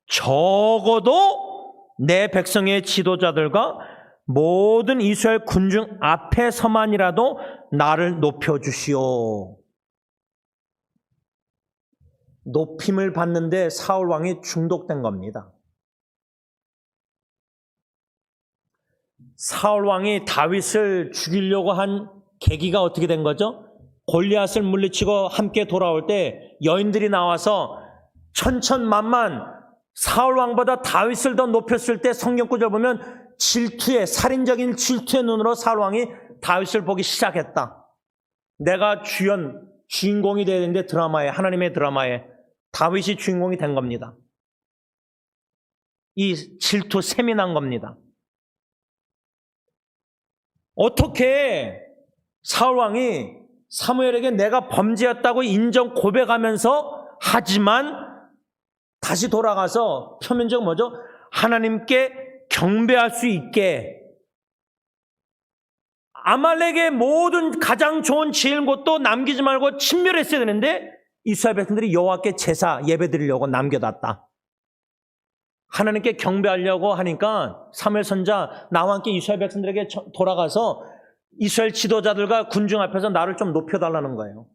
적어도 내 백성의 지도자들과 모든 이스라엘 군중 앞에서만이라도 나를 높여주시오. 높임을 받는데 사울 왕이 중독된 겁니다. 사울 왕이 다윗을 죽이려고 한 계기가 어떻게 된 거죠? 골리앗을 물리치고 함께 돌아올 때 여인들이 나와서 천천만만 사울 왕보다 다윗을 더 높였을 때 성경 구절 보면 질투의, 살인적인 질투의 눈으로 사울 왕이 다윗을 보기 시작했다. 내가 주인공이 되어야 되는데, 드라마에, 하나님의 드라마에 다윗이 주인공이 된 겁니다. 이 질투 세민한 겁니다. 어떻게 사울 왕이 사무엘에게 내가 범죄했다고 인정 고백하면서, 하지만 다시 돌아가서 표면적으로 뭐죠? 하나님께 경배할 수 있게, 아말렉의 모든 가장 좋은 지은 곳도 남기지 말고 침멸했어야 되는데 이스라엘 백성들이 여호와께 제사 예배 드리려고 남겨놨다. 하나님께 경배하려고 하니까 사무엘 선자 나와 함께 이스라엘 백성들에게 돌아가서 이스라엘 지도자들과 군중 앞에서 나를 좀 높여달라는 거예요.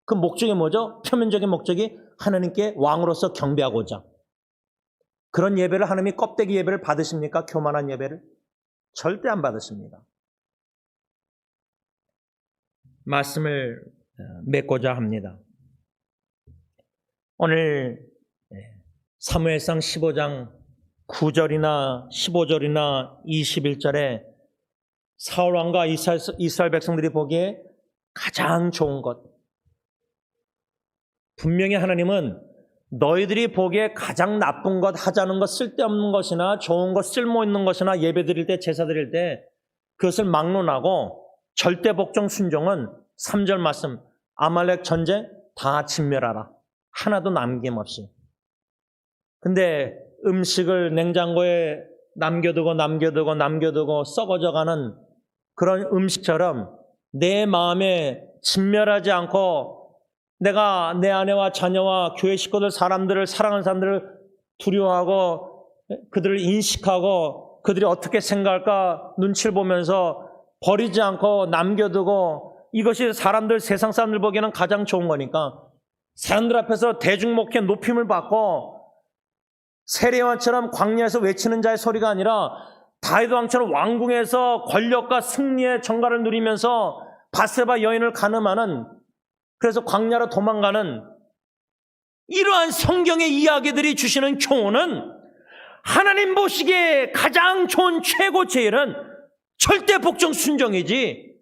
그 목적이 뭐죠? 표면적인 목적이 하나님께 왕으로서 경배하고자. 그런 예배를 하나님이 껍데기 예배를 받으십니까? 교만한 예배를? 절대 안 받으십니다. 말씀을 맺고자 합니다. 오늘 사무엘상 15장 9절이나 15절이나 21절에 사울왕과 이스라엘 백성들이 보기에 가장 좋은 것, 분명히 하나님은 너희들이 보기에 가장 나쁜 것, 하자는 것, 쓸데없는 것이나 좋은 것, 쓸모있는 것이나 예배 드릴 때, 제사 드릴 때 그것을 막론하고 절대 복종 순종은 3절 말씀, 아말렉 전쟁 다 진멸하라. 하나도 남김없이. 근데 음식을 냉장고에 남겨두고 썩어져가는 그런 음식처럼 내 마음에 진멸하지 않고 내가 내 아내와 자녀와 교회 식구들, 사람들을, 사랑하는 사람들을 두려워하고 그들을 인식하고 그들이 어떻게 생각할까 눈치를 보면서 버리지 않고 남겨두고, 이것이 사람들, 세상 사람들 보기에는 가장 좋은 거니까 사람들 앞에서 대중목회 높임을 받고 세례요한처럼 광야에서 외치는 자의 소리가 아니라 다윗 왕처럼 왕궁에서 권력과 승리의 정가를 누리면서 바세바 여인을 가늠하는, 그래서 광야로 도망가는 이러한 성경의 이야기들이 주시는 교훈은 하나님 보시기에 가장 좋은 최고 제일은 절대 복종 순종이지,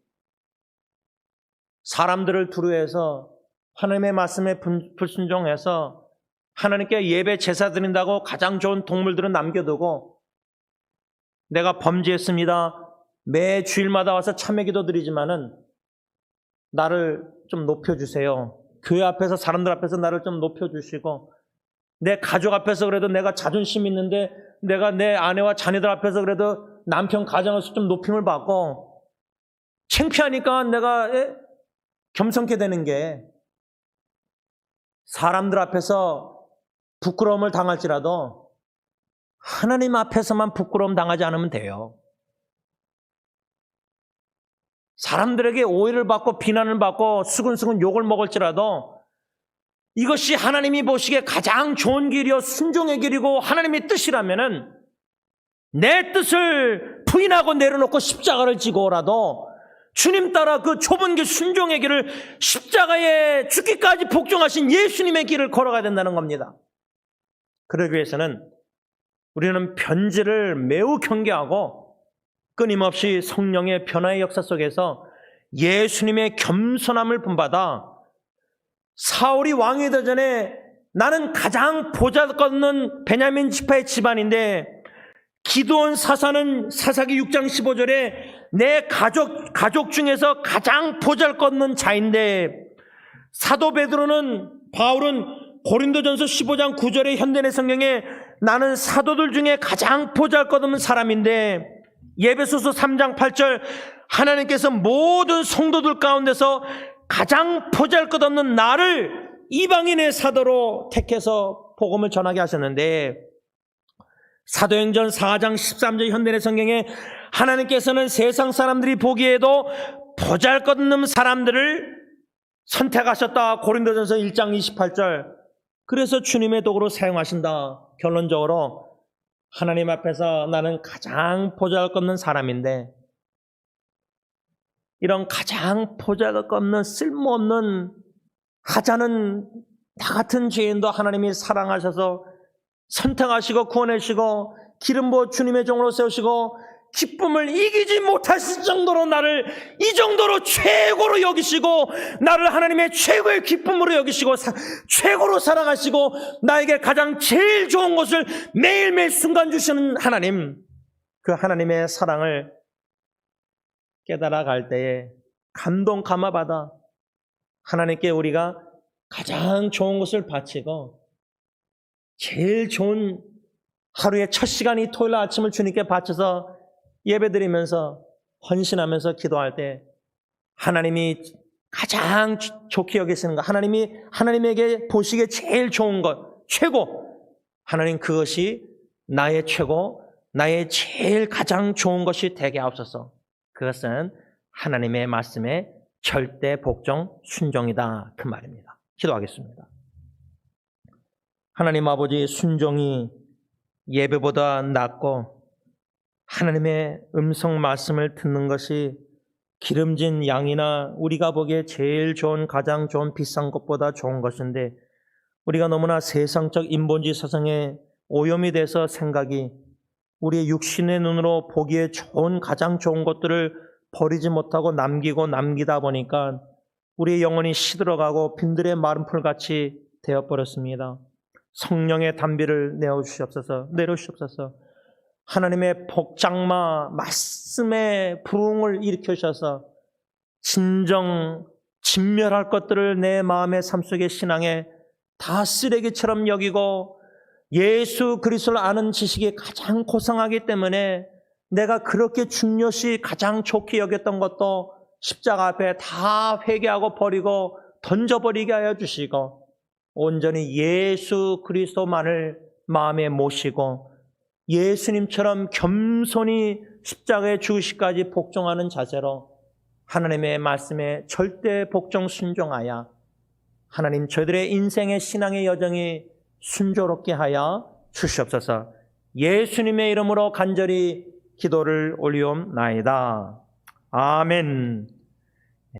사람들을 두려워해서 하나님의 말씀에 불순종해서 하나님께 예배 제사 드린다고 가장 좋은 동물들은 남겨두고 내가 범죄했습니다, 매 주일마다 와서 참회 기도 드리지만은 나를 좀 높여주세요, 교회 앞에서 사람들 앞에서 나를 좀 높여주시고, 내 가족 앞에서 그래도 내가 자존심 있는데 내가 내 아내와 자녀들 앞에서 그래도 남편 가정에서 좀 높임을 받고, 창피하니까 내가 겸손케 되는 게, 사람들 앞에서 부끄러움을 당할지라도 하나님 앞에서만 부끄러움 당하지 않으면 돼요. 사람들에게 오해를 받고 비난을 받고 수근수근 욕을 먹을지라도 이것이 하나님이 보시기에 가장 좋은 길이요 순종의 길이고 하나님의 뜻이라면은 내 뜻을 부인하고 내려놓고 십자가를 지고라도 주님 따라 그 좁은 길, 순종의 길을, 십자가에 죽기까지 복종하신 예수님의 길을 걸어가야 된다는 겁니다. 그러기 위해서는 우리는 변질을 매우 경계하고 끊임없이 성령의 변화의 역사 속에서 예수님의 겸손함을 본받아 사울이 왕이 되기 전에 나는 가장 보잘것없는 베냐민 지파의 집안인데, 기드온 사사는 사사기 6장 15절에 내 가족 중에서 가장 보잘것없는 자인데, 사도 바울은 고린도전서 15장 9절의 현대의 성경에 나는 사도들 중에 가장 보잘것없는 사람인데, 예배소서 3장 8절 하나님께서 모든 성도들 가운데서 가장 보잘것없는 나를 이방인의 사도로 택해서 복음을 전하게 하셨는데, 사도행전 4장 13절 현대의 성경에 하나님께서는 세상 사람들이 보기에도 보잘것없는 사람들을 선택하셨다. 고린도전서 1장 28절. 그래서 주님의 도구로 사용하신다. 결론적으로 하나님 앞에서 나는 가장 보잘것없는 사람인데, 이런 가장 보잘것없는 쓸모없는 하자는 나 같은 죄인도 하나님이 사랑하셔서 선택하시고 구원하시고 기름 부어 주님의 종으로 세우시고 기쁨을 이기지 못하실 정도로 나를 이 정도로 최고로 여기시고, 나를 하나님의 최고의 기쁨으로 여기시고 최고로 사랑하시고 나에게 가장 제일 좋은 것을 매일매일 순간 주시는 하나님, 그 하나님의 사랑을 깨달아 갈 때에 감동 감화받아 하나님께 우리가 가장 좋은 것을 바치고 제일 좋은 하루의 첫 시간이 토요일 아침을 주님께 바쳐서 예배드리면서 헌신하면서 기도할 때 하나님이 가장 좋게 여기시는 것, 하나님에게 보시기에 제일 좋은 것, 최고, 하나님 그것이 나의 최고, 나의 제일 가장 좋은 것이 되게 하옵소서. 그것은 하나님의 말씀에 절대 복종 순종이다, 그 말입니다. 기도하겠습니다. 하나님 아버지, 순종이 예배보다 낫고 하나님의 음성 말씀을 듣는 것이 기름진 양이나 우리가 보기에 제일 좋은 가장 좋은 비싼 것보다 좋은 것인데 우리가 너무나 세상적 인본주의 사상에 오염이 돼서 생각이 우리의 육신의 눈으로 보기에 좋은 가장 좋은 것들을 버리지 못하고 남기다 보니까 우리의 영혼이 시들어가고 빈들의 마른 풀같이 되어버렸습니다. 성령의 단비를 내려주시옵소서. 하나님의 복장마 말씀의 부흥을 일으켜주셔서 진멸할 것들을 내 마음의 삶 속의 신앙에 다 쓰레기처럼 여기고 예수 그리스도를 아는 지식이 가장 고상하기 때문에 내가 그렇게 중요시 가장 좋게 여겼던 것도 십자가 앞에 다 회개하고 버리고 던져버리게 하여 주시고 온전히 예수 그리스도만을 마음에 모시고 예수님처럼 겸손히 십자가의 죽으시기까지 복종하는 자세로 하나님의 말씀에 절대 복종 순종하여 하나님 저희들의 인생의 신앙의 여정이 순조롭게 하여 주시옵소서. 예수님의 이름으로 간절히 기도를 올리옵나이다. 아멘.